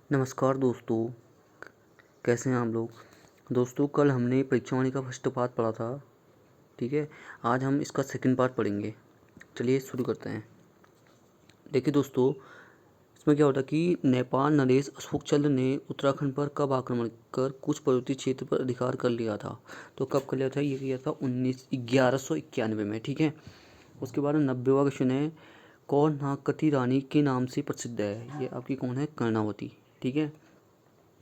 नमस्कार दोस्तों, कैसे हैं आप लोग। दोस्तों, कल हमने परीक्षावाणी का फर्स्ट पार्ट पढ़ा था। ठीक है, आज हम इसका सेकंड पार्ट पढ़ेंगे। चलिए शुरू करते हैं। देखिए दोस्तों, इसमें क्या होता कि नेपाल नरेश अशोकचंद्र ने उत्तराखंड पर कब आक्रमण कर कुछ पर्वतीय क्षेत्र पर अधिकार कर लिया था। तो कब कर लिया था, ये किया था 1191 में। ठीक है, उसके बाद 90वां क्वेश्चन है, कौन नागकटी रानी के नाम से प्रसिद्ध है। ये आपकी कौन है, कर्णावती। ठीक है,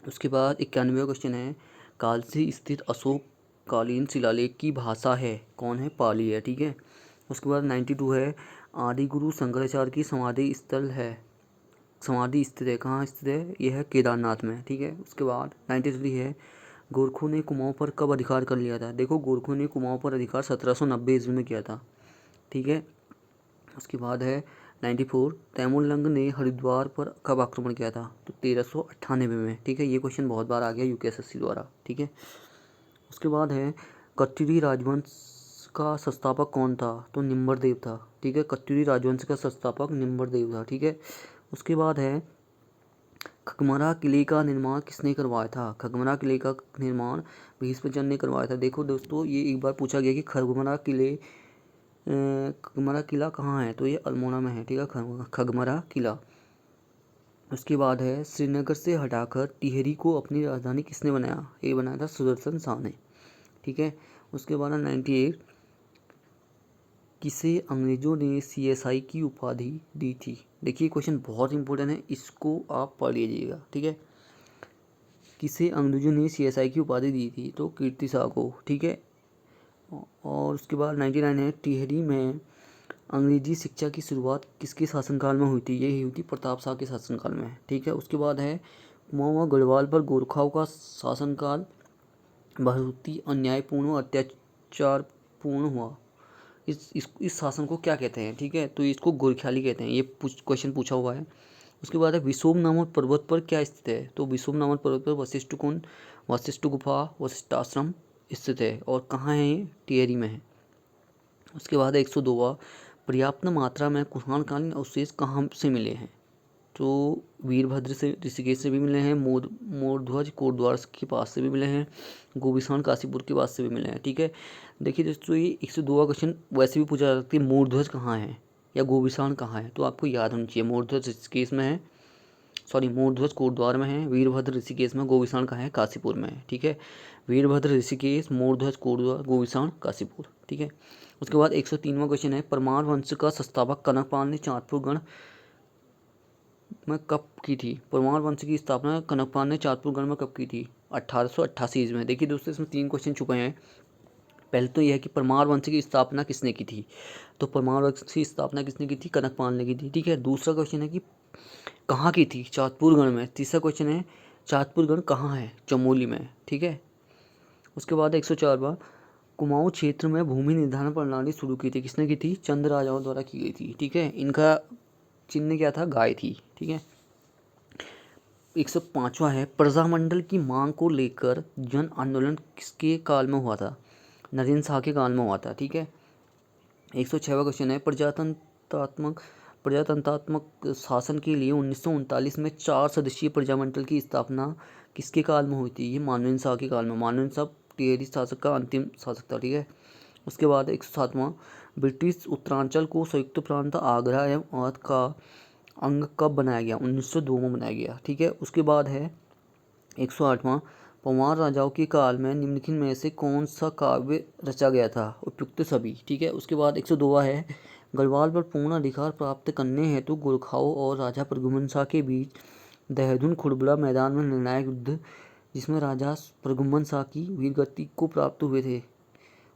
उसके बाद 91वां क्वेश्चन है, कालसी स्थित अशोक कालीन शिलालेख की भाषा है, कौन है, पाली है। ठीक है, उसके बाद 92 है, आदि गुरु शंकराचार्य की समाधि स्थित है, कहाँ स्थित है, यह है केदारनाथ में। ठीक है, उसके बाद 93 है, गोरखों ने कुमाऊं पर कब अधिकार कर लिया था। देखो, गोरखों ने कुमाऊं पर अधिकार 1790 ईस्वी में किया था। ठीक है, उसके बाद है 94, तैमूरलंग ने हरिद्वार पर कब आक्रमण किया था। तो 1398 में। ठीक है, ये क्वेश्चन बहुत बार आ गया यूपीएससी द्वारा। ठीक है, उसके बाद है, कत्यूरी राजवंश का संस्थापक कौन था। तो निम्बरदेव था। ठीक है, कत्यूरी राजवंश का संस्थापक निम्बरदेव था। ठीक है, उसके बाद है, खगमरा किले का निर्माण किसने करवाया था। खगमरा किले का निर्माण भीष्मचंद्र ने करवाया था। देखो दोस्तों, ये एक बार पूछा गया कि खगमरा किला कहाँ है। तो ये अल्मोड़ा में है। ठीक है, खगमरा किला। उसके बाद है, श्रीनगर से हटाकर टिहरी को अपनी राजधानी किसने बनाया। ये बनाया था सुदर्शन शाह ने। ठीक है, उसके बाद 98, किसे अंग्रेजों ने सीएसआई की उपाधि दी थी। देखिए, क्वेश्चन बहुत इंपॉर्टेंट है, इसको आप पढ़ लीजिएगा। ठीक है, किसे अंग्रेजों ने सीएसआई की उपाधि दी थी। तो कीर्ति शाह को। ठीक है, और उसके बाद 99 है, टिहरी में अंग्रेजी शिक्षा की शुरुआत किसके शासनकाल में हुई थी। ये हुई थी प्रताप शाह के शासनकाल में। ठीक है, उसके बाद है, कुमाऊं गढ़वाल पर गोरखाओं का शासनकाल बहुत ही अन्यायपूर्ण और अत्याचारपूर्ण हुआ। इस शासन को क्या कहते हैं। ठीक है, तो इसको गोरख्याली कहते हैं। ये क्वेश्चन पूछा हुआ है। उसके बाद है, विशोम नामक पर्वत पर क्या स्थित है। तो विशोम नामक पर्वत पर वशिष्ठ कुंड, वशिष्ठ गुफा, वशिष्ठ आश्रम स्थित है, और कहाँ है ये, टिहरी में है। उसके बाद 102वां, पर्याप्त मात्रा में कुषाणकालीन अवशेष कहाँ से मिले हैं। तो वीरभद्र से, ऋषिकेश से भी मिले हैं, मोरध्वज कोटद्वार के पास से भी मिले हैं, गोविसान काशीपुर के पास से भी मिले हैं। ठीक है, देखिए दोस्तों, ये 102वां क्वेश्चन वैसे भी पूछा जा सकता है, मोरध्वज कहाँ है या गोविसान कहाँ है। तो आपको याद होनी चाहिए, मोरध्वज ऋषिकेश में है, सॉरी, मोरध्वज कोटद्वार में है, वीरभद्र ऋषिकेश में, गोविसान कहाँ है, काशीपुर में है। ठीक है, वीरभद्र ऋषिकेश, मोरध्वज कोटद्वार, गोविसान काशीपुर। ठीक है, उसके बाद 103वां क्वेश्चन है, परमार वंश का संस्थापक कनकपाल ने चाँदपुर गढ़ में कब की थी। परमार वंश की स्थापना कनकपाल ने चाँदपुर गढ़ में कब की थी। 1888 ईस्वी में। देखिए दोस्तों, इसमें 3 क्वेश्चन छुपे हैं। पहले तो यह है कि परमार वंश की स्थापना किसने की थी। तो परमार वंश की स्थापना किसने की थी, कनकपाल ने की थी। ठीक है, दूसरा क्वेश्चन है कि कहाँ की थी, चाँदपुरगढ़ में। तीसरा क्वेश्चन है, चाँदपुरगढ़ कहाँ है, चमोली में। ठीक है, उसके बाद 104वां, कुमाऊं क्षेत्र में भूमि निर्धारण प्रणाली शुरू की थी, किसने की थी, चंद राजाओं द्वारा की गई थी। ठीक है, इनका चिन्ह क्या था, गाय थी। ठीक है, 105वां है, प्रजामंडल की मांग को लेकर जन आंदोलन किसके काल में हुआ था। नरेंद्र शाह के काल में हुआ था। ठीक है, 106वां क्वेश्चन है, प्रजातंत्रात्मक शासन के लिए 1939 में 4 सदस्यीय प्रजामंडल की स्थापना किसके काल में हुई थी। ये मानवेंद्र शाह के काल में। मानवेंद्र शाह टिहरी शासक का अंतिम शासक था। ठीक है, उसके बाद 107वां, ब्रिटिश उत्तरांचल को संयुक्त प्रांत आगरा एवं अवध का अंग कब बनाया गया, 1902 में बनाया गया। ठीक है, उसके बाद है 108वां, पंवार राजाओं के काल में निम्नलिखित में से कौन सा काव्य रचा गया था, उपयुक्त सभी। ठीक है, उसके बाद 102वां है, गढ़वाल पर पूर्ण अधिकार प्राप्त करने हेतु गोरखाओं और राजा प्रद्युम्न शाह के बीच देहरादून खुड़बड़ा मैदान में निर्णायक युद्ध जिसमें राजा प्रद्युम्न शाह की वीरगति को प्राप्त हुए थे,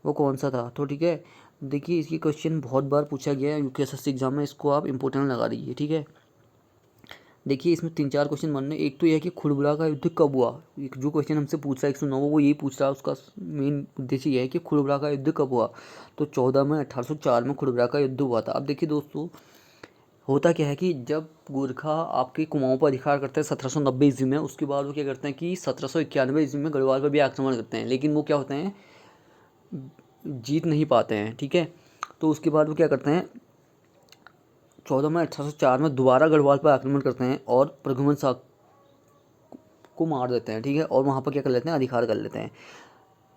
वो कौन सा था। तो ठीक है, देखिए, इसकी क्वेश्चन बहुत बार पूछा गया है यूपीएससी एग्जाम में, इसको आप इंपॉर्टेंट लगा दीजिए। ठीक है, देखिए, इसमें 3-4 क्वेश्चन बनने। एक तो यह है कि खुड़बड़ा का युद्ध कब हुआ। जो क्वेश्चन हमसे पूछ रहा है 109, वो यही पूछ रहा है, उसका मेन उद्देश्य यह है कि खुड़बड़ा का युद्ध कब हुआ। तो 14 में 1804 में खुड़बड़ा का युद्ध हुआ था। अब देखिए दोस्तों, होता क्या है कि जब गोरखा आपके कुमाऊं पर अधिकार करते हैं 1790 ईस्वी में, उसके बाद वो क्या करते हैं कि 1791 ईस्वी में गढ़वाल पर भी आक्रमण करते हैं, लेकिन वो क्या होते हैं, जीत नहीं पाते हैं। ठीक है, तो उसके बाद वो क्या करते हैं, 14 में 1804 में दोबारा गढ़वाल पर आक्रमण करते हैं और प्रद्युम्न शाह को मार देते हैं, ठीक है, और वहाँ पर क्या कर लेते हैं, अधिकार कर लेते हैं।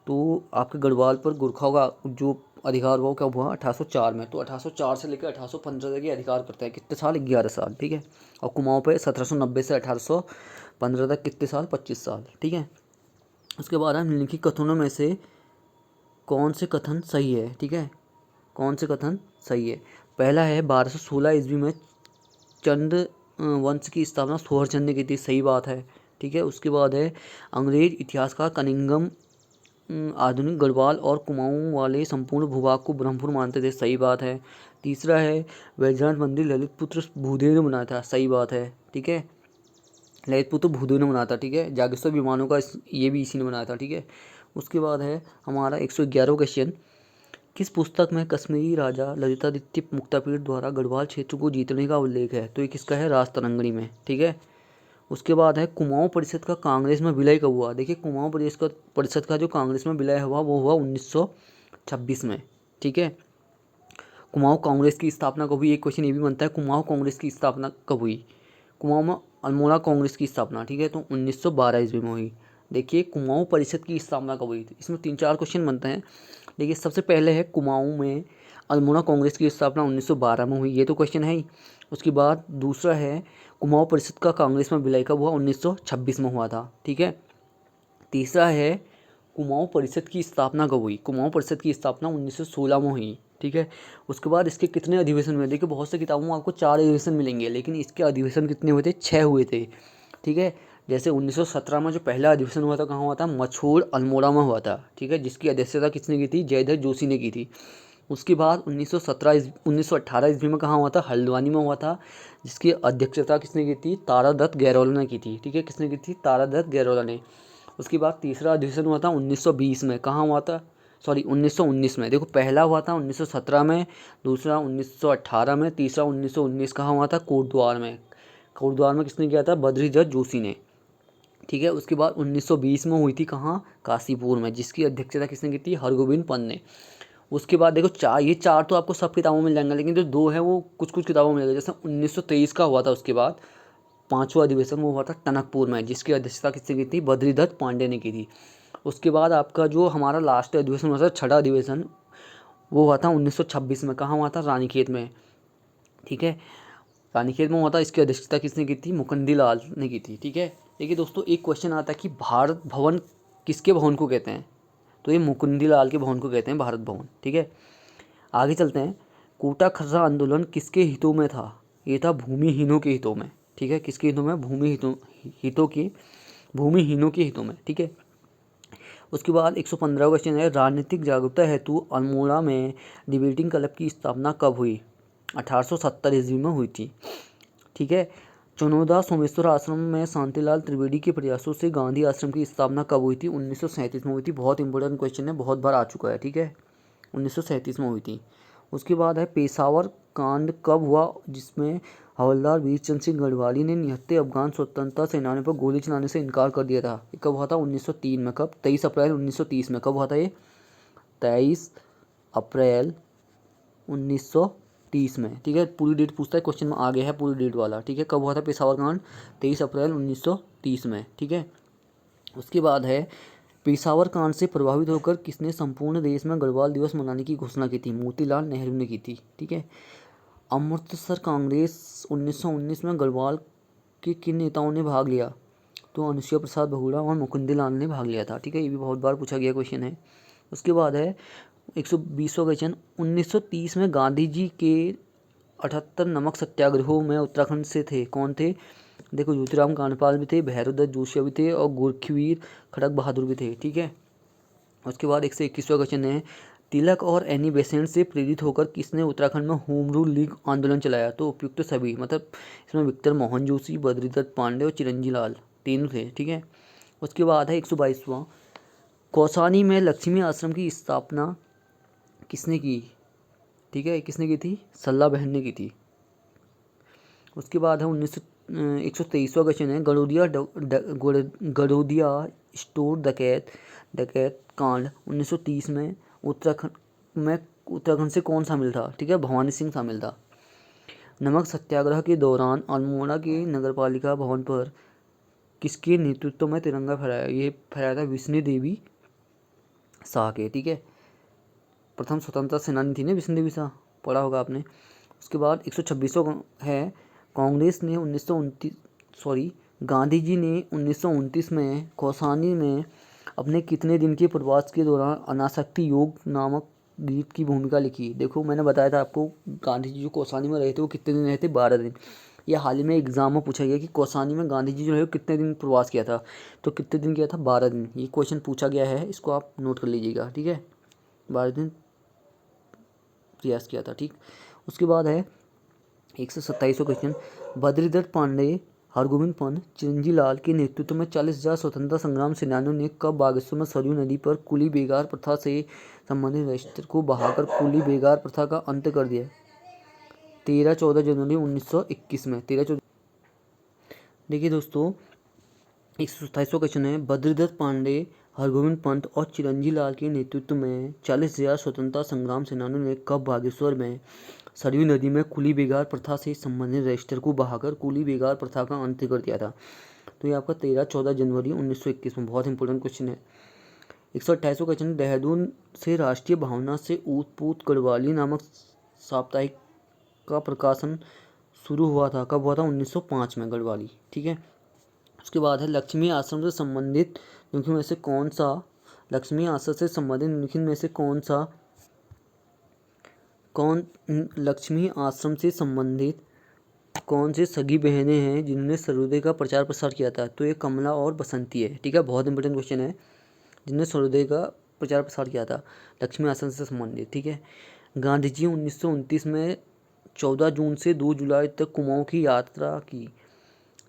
तो आपके गढ़वाल पर गोरखाओं का जो अधिकार हुआ वो कब हुआ, 1804 में। तो 1804 से लेकर 1815 तक ये अधिकार करते हैं, कितने साल, 11 साल, ठीक है। और कुमाऊँ पे 1790 से 1815 तक कितने साल, 25 साल, ठीक है। उसके बाद है निम्नलिखित कथनों में से कौन से कथन सही है, ठीक है, कौन से कथन सही है। पहला है 1216 ईस्वी में चंद वंश की स्थापना सोहरचंद ने की थी, सही बात है, ठीक है। उसके बाद है अंग्रेज इतिहासकार कनिंघम आधुनिक गढ़वाल और कुमाऊं वाले संपूर्ण भूभाग को ब्रह्मपुर मानते थे, सही बात है। तीसरा है वैजनाथ मंदिर ललित पुत्र भूदेव ने बनाया था, सही बात है, ठीक है, ललित पुत्र भूदेव ने बनाया था, ठीक है। जागेश्वर विमानों का ये भी इसी ने बनाया था, ठीक है। उसके बाद है हमारा 111 क्वेश्चन, किस पुस्तक में कश्मीरी राजा ललितादित्य मुक्तापीड़ द्वारा गढ़वाल क्षेत्र को जीतने का उल्लेख है, तो ये किसका है, राज तरंगिणी में, ठीक है। उसके बाद है कुमाऊं परिषद का कांग्रेस में विलय कब हुआ। देखिए कुमाऊं परिषद का जो कांग्रेस में विलय हुआ वो हुआ 1926 में, ठीक है। कुमाऊं कांग्रेस की स्थापना कब हुई, एक क्वेश्चन ये भी बनता है, कुमाऊं कांग्रेस की स्थापना कब हुई। कुमाऊं में अल्मोड़ा कांग्रेस की स्थापना, ठीक है, तो 1912 ईस्वी में हुई। देखिए कुमाऊं परिषद की स्थापना कब हुई थी, इसमें 3-4 क्वेश्चन बनते हैं। देखिए सबसे पहले है कुमाऊं में अल्मोड़ा कांग्रेस की स्थापना 1912 में हुई, ये तो क्वेश्चन है ही। उसके बाद दूसरा है कुमाऊं परिषद का कांग्रेस में विलय कब हुआ, 1926 में हुआ था, ठीक है। तीसरा है कुमाऊं परिषद की स्थापना कब हुई, कुमाऊं परिषद की स्थापना 1916 में हुई, ठीक है। उसके बाद इसके कितने अधिवेशन हुए, देखिए बहुत से किताबों में आपको 4 अधिवेशन मिलेंगे, लेकिन इसके अधिवेशन कितने हुए थे, 6 हुए थे, ठीक है। जैसे 1917 में जो पहला अधिवेशन हुआ था कहाँ हुआ था, मछोड़ अल्मोड़ा में हुआ था, ठीक है, जिसकी अध्यक्षता किसने की थी, जयधर जोशी ने की थी। उसके बाद 1918 ईस्वी में कहाँ हुआ था, हल्द्वानी में हुआ था, जिसकी अध्यक्षता किसने की थी, तारादत्त गैरोला ने की थी, ठीक है, किसने की थी, तारादत्त गैरोला ने। उसके बाद तीसरा अधिवेशन हुआ था 1920 में, कहाँ हुआ था, सॉरी 1919 में। देखो पहला हुआ था 1917 में, दूसरा 1918 में, तीसरा 1919 कहाँ हुआ था, कोटद्वार में। कोटद्वार में किसने किया था, बद्रीदत्त जोशी ने, ठीक है। उसके बाद 1920 में हुई थी कहाँ, काशीपुर में, जिसकी अध्यक्षता किसने की थी, हरगोविंद पंत ने। उसके बाद देखो ये चार तो आपको सब किताबों में मिल जाएंगे, लेकिन जो 2 है वो कुछ कुछ किताबों में मिलेगा। जैसे 1923 का हुआ था, उसके बाद 5वां अधिवेशन वो हुआ था टनकपुर में, जिसकी अध्यक्षता किसने की थी, बद्रीदत्त पांडे ने की थी। उसके बाद आपका जो हमारा लास्ट अधिवेशन हुआ था, 6वां अधिवेशन, वो हुआ था 1926 में, कहाँ हुआ था, रानीखेत में, ठीक है, रानीखेत में हुआ था। इसकी अध्यक्षता किसने की थी, मुकुंदी लाल ने की थी, ठीक है। देखिए दोस्तों एक क्वेश्चन आता है कि भारत भवन किसके भवन को कहते हैं, तो ये मुकुंदी लाल के भवन को कहते हैं भारत भवन, ठीक है। आगे चलते हैं, कोटा खर्रा आंदोलन किसके हितों में था, ये था भूमिहीनों के हितों में, ठीक है, किसके हितों में, भूमिहीनों के हितों में, ठीक है। उसके बाद 115 क्वेश्चन है, राजनीतिक जागरूकता हेतु अल्मोड़ा में डिबेटिंग क्लब की स्थापना कब हुई, 1870 ईस्वी में हुई थी, ठीक है। चुनौदा सोमेश्वर आश्रम में शांतिलाल त्रिवेदी के प्रयासों से गांधी आश्रम की स्थापना कब हुई थी, 1937 में हुई थी। बहुत इंपॉर्टेंट क्वेश्चन है, बहुत बार आ चुका है, ठीक है, 1937 में हुई थी। उसके बाद है पेशावर कांड कब हुआ, जिसमें हवलदार वीरचंद सिंह गढ़वाली ने निहत्थे अफगान स्वतंत्रता सेनानियों पर गोली चलाने से इनकार कर दिया था, ये कब हुआ था, 1903 में। कब, 23 अप्रैल 1930 में। कब हुआ था ये, 23 अप्रैल 1930 में, ठीक है। पूरी डेट पूछता है क्वेश्चन में, आगे है पूरी डेट वाला, ठीक है। कब हुआ था पेशावर कांड, 23 अप्रैल 1930 में, ठीक है। उसके बाद है पेशावर कांड से प्रभावित होकर किसने संपूर्ण देश में गढ़वाल दिवस मनाने की घोषणा की थी, मोतीलाल नेहरू ने की थी, ठीक है। अमृतसर कांग्रेस 1919 में गढ़वाल के किन नेताओं ने भाग लिया, तो अनुसुईया प्रसाद बहुगुणा और मुकुंदी लाल ने भाग लिया था, ठीक है, ये भी बहुत बार पूछा गया क्वेश्चन है। उसके बाद है 120वां क्वेश्चन, 1930 में गांधी जी के 78 नमक सत्याग्रहों में उत्तराखंड से थे, कौन थे, देखो ज्योतिराम कांडपाल भी थे, भैरवदत्त जोशिया भी थे, और गोरखवीर खड़क बहादुर भी थे, ठीक है। उसके बाद 121वां क्वेश्चन है, तिलक और एनी बेसेंट से प्रेरित होकर किसने उत्तराखंड में होम रूल लीग आंदोलन चलाया, तो उपयुक्त सभी, मतलब इसमें विक्टर मोहन जोशी, बद्रीदत्त पांडे और चिरंजी लाल तीनों थे, ठीक है। उसके बाद है 122वां, कौसानी में लक्ष्मी आश्रम की स्थापना किसने की, ठीक है, किसने की थी, सल्ला बहन ने की थी। उसके बाद है 123वां क्वेश्चन है, गडोदिया स्टोर डकैत कांड 1930 में उत्तराखंड से कौन शामिल था, ठीक है, भवानी सिंह शामिल था। नमक सत्याग्रह के दौरान अल्मोड़ा के नगरपालिका भवन पर किसके नेतृत्व में तिरंगा फहराया? ये फहराया था विष्णु देवी शाह के, ठीक है। प्रथम स्वतंत्रता सेनानी थी ना विष्णु देवी शाह, पढ़ा होगा आपने। उसके बाद 126वां है, कांग्रेस ने 1929 गांधी जी ने 1929 में कौसानी में अपने कितने दिन के प्रवास के दौरान अनासक्ति योग नामक गीत की भूमिका लिखी? देखो मैंने बताया था आपको, गांधी जी जो कौसानी में रहे थे वो कितने दिन रहे थे? 12 दिन। ये हाल ही में एग्जाम में पूछा गया कि कौसानी में गांधी जी जो है कितने दिन प्रवास किया था, तो कितने दिन किया था? 12 दिन। ये क्वेश्चन पूछा गया है, इसको आप नोट कर लीजिएगा, ठीक है। 12 दिन प्रयास किया था, ठीक। उसके बाद है 127वां क्वेश्चन, बद्रीदत्त पांडे, हरगोविंद पंत, चिरंजी लाल के नेतृत्व में 40,000 स्वतंत्रता संग्राम सेनानियों ने कब बागेश्वर में सरयू नदी पर कुली बेगार प्रथा से संबंधित रजिस्टर को बहाकर कुली बेगार प्रथा का अंत कर दिया? 13-14 जनवरी 1921 में। 13-14। देखिए दोस्तों, 127वां क्वेश्चन है, बद्रीदत्त पांडे, हरगोविंद पंत और चिरंजी लाल के नेतृत्व में 40,000 स्वतंत्रता संग्राम सेनानियों ने कब बागेश्वर में सरयू नदी में कुली बेगार प्रथा से संबंधित रजिस्टर को बहाकर कुली बेगार प्रथा का अंत कर दिया था? तो ये आपका 13-14 जनवरी 1921 में। बहुत इंपॉर्टेंट क्वेश्चन है। 128वां क्वेश्चन, देहरादून से राष्ट्रीय भावना से ऊत-पूत गढ़वाली नामक साप्ताहिक का प्रकाशन शुरू हुआ था, कब हुआ था? 1905 में, गढ़वाली, ठीक है। उसके बाद है, लक्ष्मी आश्रम से संबंधित निम्नलिखित में से कौन सा, लक्ष्मी आश्रम से संबंधित निम्नलिखित में से लक्ष्मी आश्रम से संबंधित कौन से सगी बहनें हैं जिन्होंने सर्वोदय का प्रचार प्रसार किया था? तो ये कमला और बसंती है, ठीक है। बहुत इंपॉर्टेंट क्वेश्चन है, जिन्होंने सर्वोदय का प्रचार प्रसार किया था लक्ष्मी आश्रम से संबंधित, ठीक है। गांधी जी 1929 में 14 जून से 2 जुलाई तक कुमाऊं की यात्रा की,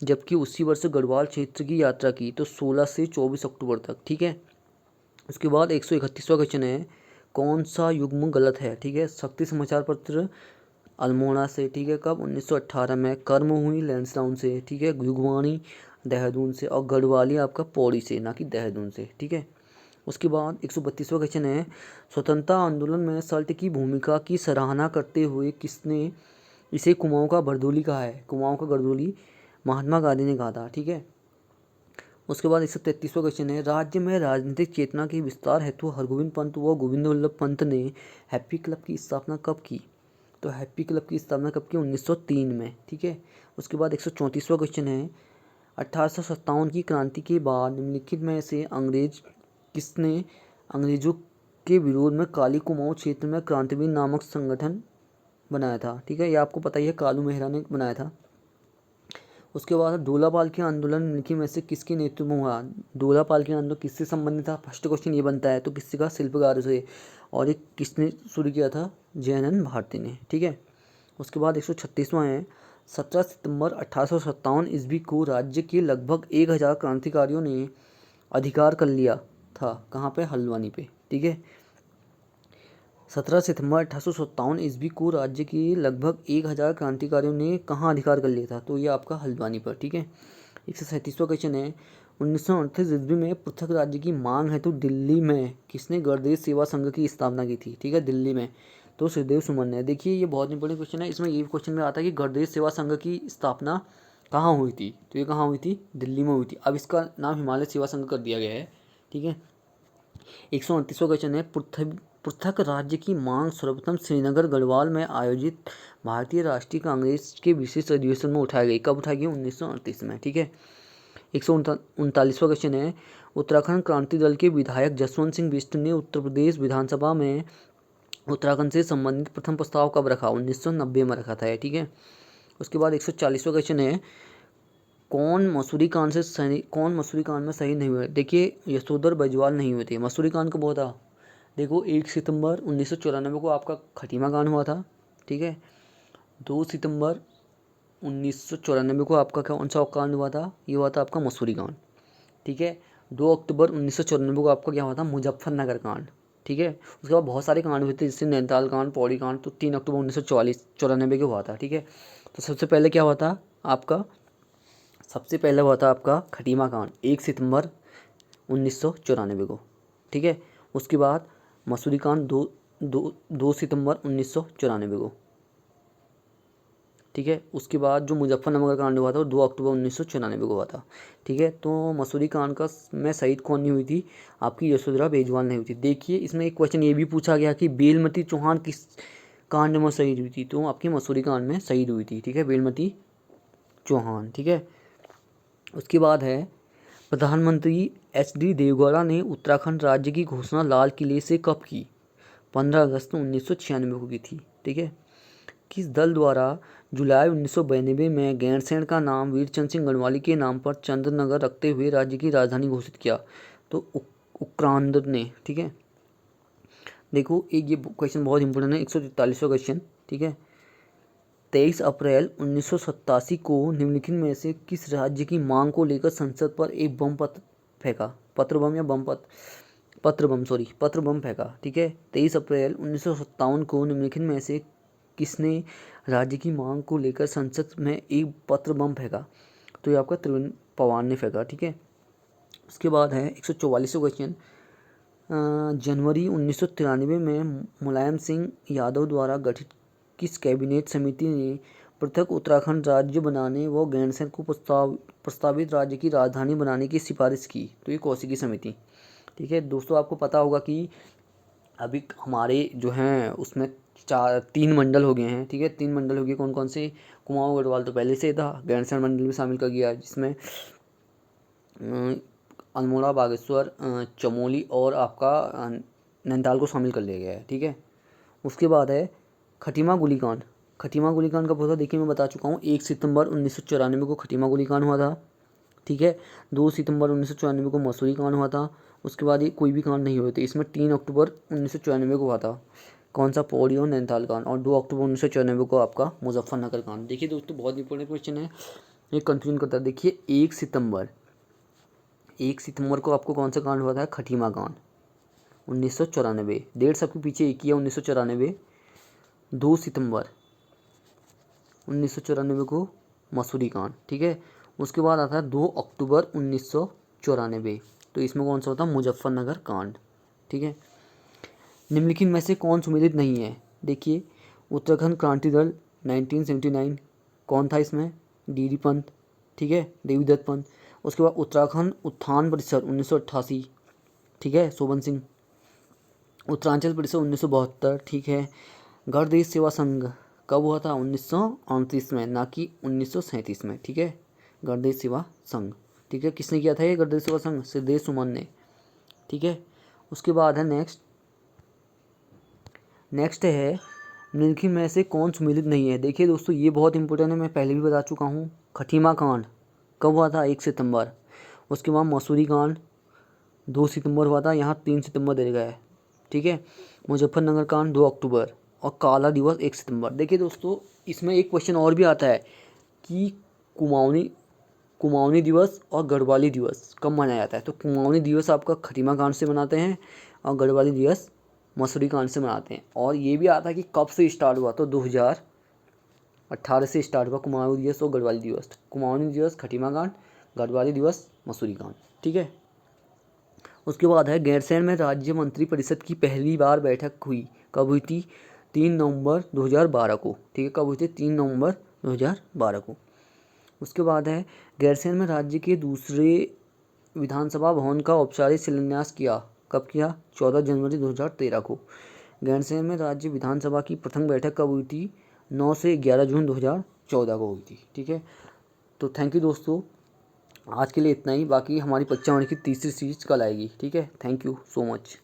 जबकि उसी वर्ष गढ़वाल क्षेत्र की यात्रा की, तो 16 से 24 अक्टूबर तक, ठीक है। उसके बाद 131वां क्वेश्चन है, कौन सा युग्म गलत है? ठीक है। शक्ति समाचार पत्र अल्मोड़ा से, ठीक है, कब? 1918 में। कर्म हुई लैंसडाउन से, ठीक है। युगवाणी देहरादून से, और गढ़वाली आपका पौड़ी से, ना कि देहरादून से, ठीक है। उसके बाद 132वां क्वेश्चन है, स्वतंत्रता आंदोलन में सल्ट की भूमिका की सराहना करते हुए किसने इसे कुमाऊं का बरदोली कहा है? कुमाऊं का बरदोली महात्मा गांधी ने कहा था, ठीक है। उसके बाद 133वां क्वेश्चन है, राज्य में राजनीतिक चेतना के विस्तार हेतु हरगोविंद पंत व गोविंद वल्लभ पंत ने हैप्पी क्लब की स्थापना कब की? तो हैप्पी क्लब की स्थापना कब की? 1903 में, ठीक है। उसके बाद 134वां क्वेश्चन है, 1857 की क्रांति के बाद निम्नलिखित में से किसने अंग्रेजों के विरोध में काली कुमाऊं क्षेत्र में क्रांतिवीर नामक संगठन बनाया था? ठीक है, ये आपको पता ही है, कालू मेहरा ने बनाया था। उसके बाद डोलापाल के आंदोलन निम्नलिखित में से किसके नेतृत्व में हुआ? डोलापाल के आंदोलन किससे संबंधित था? फर्स्ट क्वेश्चन ये बनता है, तो किससे का? शिल्पकारों से। और ये किसने शुरू किया था? जयनंद भारती ने, ठीक है। उसके बाद 136वां है, 17 सितंबर 1857 ईस्वी को राज्य के लगभग 1000 क्रांतिकारियों ने अधिकार कर लिया था, कहाँ पे? हल्द्वानी पे, ठीक है। 17 सितंबर 1857 ईस्वी को राज्य के लगभग 1000 क्रांतिकारियों ने कहाँ अधिकार कर लिया था? तो ये आपका हल्द्वानी पर, ठीक है। 137वां क्वेश्चन है, 1938 ईस्वी में पृथक राज्य की मांग है तो दिल्ली में किसने गणदेश सेवा संघ की स्थापना की थी? ठीक है, दिल्ली में, तो सुखदेव सुमन ने। देखिए ये बहुत इंपॉर्टेंट क्वेश्चन है, इसमें ये क्वेश्चन में आता है कि गणदेश सेवा संघ की स्थापना कहाँ हुई थी? तो ये कहाँ हुई थी? दिल्ली में हुई थी। अब इसका नाम हिमालय सेवा संघ कर दिया गया है, ठीक है। 129वां क्वेश्चन है, पृथक राज्य की मांग सर्वप्रथम श्रीनगर गढ़वाल में आयोजित भारतीय राष्ट्रीय कांग्रेस के विशेष अधिवेशन में उठाई गई, कब उठाई गई? 1938 में, ठीक है। 139वां क्वेश्चन है, उत्तराखंड क्रांति दल के विधायक जसवंत सिंह बिष्ट ने उत्तर प्रदेश विधानसभा में उत्तराखंड से संबंधित प्रथम प्रस्ताव कब रखा? 1990 में रखा था, ठीक है। उसके बाद 140वां क्वेश्चन है, कौन मसूरी कांड में शहीद नहीं हुए? देखिए यशोधर बैजवाल नहीं हुए थे। मसूरी कांड कब हुआ था? देखो 1 सितंबर 1994 को आपका खटीमा कांड हुआ था, ठीक है। 2 सितंबर 1994 को आपका कौन सा कांड हुआ था? ये हुआ था आपका मसूरी कांड, ठीक है। 2 अक्टूबर 1994 को आपका क्या हुआ था? मुजफ्फरनगर कांड, ठीक है। उसके बाद बहुत सारे कांड हुए थे, जैसे नैनीताल कांड, पौड़ी कांड, तो 3 अक्टूबर 1994 को हुआ था, ठीक है। तो सबसे पहले क्या हुआ था आपका? सबसे पहले हुआ था आपका खटीमा कांड 1 सितंबर 1994 को, ठीक है। उसके बाद मसूरी कांड 2 सितंबर 1994 को। ठीक है। उसके बाद जो मुजफ्फरनगर कांड हुआ था वो 2 अक्टूबर 1994 को हुआ था, ठीक है। तो मसूरी कांड का में शहीद कौन नहीं हुई थी, आपकी यशोधरा बेजवाल नहीं हुई थी। देखिए इसमें एक क्वेश्चन ये भी पूछा गया कि बेलमती चौहान किस कांड में शहीद हुई थी, तो आपकी मसूरी कांड में शहीद हुई थी, ठीक है, बेलमती चौहान, ठीक है। उसके बाद है प्रधानमंत्री HD देवगौड़ा ने उत्तराखंड राज्य की घोषणा लाल किले से कब की, 15 अगस्त 1996 को की थी, ठीक है। किस दल द्वारा जुलाई 1992 में गैरसैंण का नाम वीरचंद सिंह गढ़वाली के नाम पर चंद्रनगर रखते हुए राज्य की राजधानी घोषित किया, तो उत्तराखंड ने, ठीक है। देखो एक ये क्वेश्चन बहुत इंपॉर्टेंट है, 143वां क्वेश्चन, ठीक है। 23 अप्रैल 1987 को निम्नलिखित में से किस राज्य की मांग को लेकर संसद पर एक बम पत्र फेंका, पत्र बम या बम पत्र बम फेंका, ठीक है। 23 अप्रैल 1957 को निम्नलिखित में से किसने राज्य की मांग को लेकर संसद में एक पत्र बम फेंका, तो ये आपका त्रिवेंद्र पवार ने फेंका, ठीक है। उसके बाद है 144वां क्वेश्चन, जनवरी 1993 में मुलायम सिंह यादव द्वारा गठित किस कैबिनेट समिति ने पृथक उत्तराखंड राज्य बनाने व गैरसैंण को प्रस्तावित राज्य की राजधानी बनाने की सिफारिश की, तो ये कौशिकी समिति, ठीक है। दोस्तों आपको पता होगा कि अभी हमारे जो हैं उसमें 3 मंडल हो गए हैं, ठीक है, 3 मंडल हो गए, कौन कौन से, कुमाऊं गढ़वाल तो पहले से था, गैरसैंण मंडल में शामिल कर गया जिसमें अल्मोड़ा, बागेश्वर, चमोली और आपका नैनीताल को शामिल कर लिया गया है, ठीक है। उसके बाद है खटीमा गोलीकांड, खटीमा गोलीकांड का पता देखिए मैं बता चुका हूँ, 1 सितंबर 1994 को खटीमा गोलीकांड हुआ था, ठीक है। 2 सितंबर 1994 को मसूरी कांड हुआ था। उसके बाद ये कोई भी कांड नहीं हुए थे, इसमें 3 अक्टूबर 1994 को हुआ था, कौन सा, पौड़ी और नैनीताल कांड, और 2 अक्टूबर 1994 को आपका मुजफ्फरनगर कांड। देखिए दोस्तों बहुत इंपॉर्टेंट क्वेश्चन है, ये कन्फ्यूजन करता है। देखिए 1 सितंबर को आपको कौन सा कांड हुआ था, खटीमा कांड 1994, डेट सबके पीछे एक ही है 1994। 2 सितंबर 1994 को मसूरी कांड, ठीक है। उसके बाद आता है 2 अक्टूबर 1994, तो इसमें कौन सा होता है, मुजफ्फरनगर कांड, ठीक है। निम्नलिखित में से कौन सुमेलित नहीं है, देखिए उत्तराखंड क्रांति दल 1979 कौन था इसमें, DD पंत, ठीक है, देवीदत्त पंत। उसके बाद उत्तराखंड उत्थान परिषद 1988, ठीक है, शोभन सिंह। उत्तरांचल परिषद 1972, ठीक है। गणदेश सेवा संघ कब हुआ था, 1929 में, ना कि 1937 में, ठीक है, गणदेश सेवा संघ, ठीक है। किसने किया था ये गणदेश सेवा संघ, सिद्धेश सुमन ने, ठीक है। उसके बाद है नेक्स्ट है निम्नलिखित में से कौन सुमेलित नहीं है। देखिए दोस्तों ये बहुत इंपॉर्टेंट है, मैं पहले भी बता चुका हूँ। खटीमा कांड कब हुआ था, 1 सितंबर। उसके बाद मसूरी कांड 2 सितंबर हुआ था, यहाँ 3 सितंबर दे गया है, ठीक है। मुजफ्फरनगर कांड 2 अक्टूबर और काला दिवस 1 सितंबर। देखिए दोस्तों इसमें एक क्वेश्चन और भी आता है कि कुमाऊनी दिवस और गढ़वाली दिवस कब मनाया जाता है, तो कुमाऊनी दिवस आपका खटीमा कांड से मनाते हैं और गढ़वाली दिवस मसूरी कांड से मनाते हैं। और ये भी आता है कि कब से स्टार्ट हुआ, तो 2018 से स्टार्ट हुआ कुमाऊनी दिवस और गढ़वाली दिवस। कुमाऊनी दिवस खटीमा कांड, गढ़वाली दिवस मसूरी कांड, ठीक है। उसके बाद है गैरसैंण में राज्य मंत्री परिषद की पहली बार बैठक हुई, कब हुई थी, 3 नवंबर 2012 को, ठीक है, कब हुई थी, 3 नवंबर 2012 को। उसके बाद है गैरसैंण में राज्य के दूसरे विधानसभा भवन का औपचारिक शिलान्यास किया, कब किया, 14 जनवरी 2013 को। गैरसैंण में राज्य विधानसभा की प्रथम बैठक कब हुई थी, 9 से 11 जून 2014 को हुई थी, ठीक है। तो थैंक यू दोस्तों, आज के लिए इतना ही, बाकी हमारी 25 की तीसरी सीरीज कल आएगी, ठीक है। Thank you so much.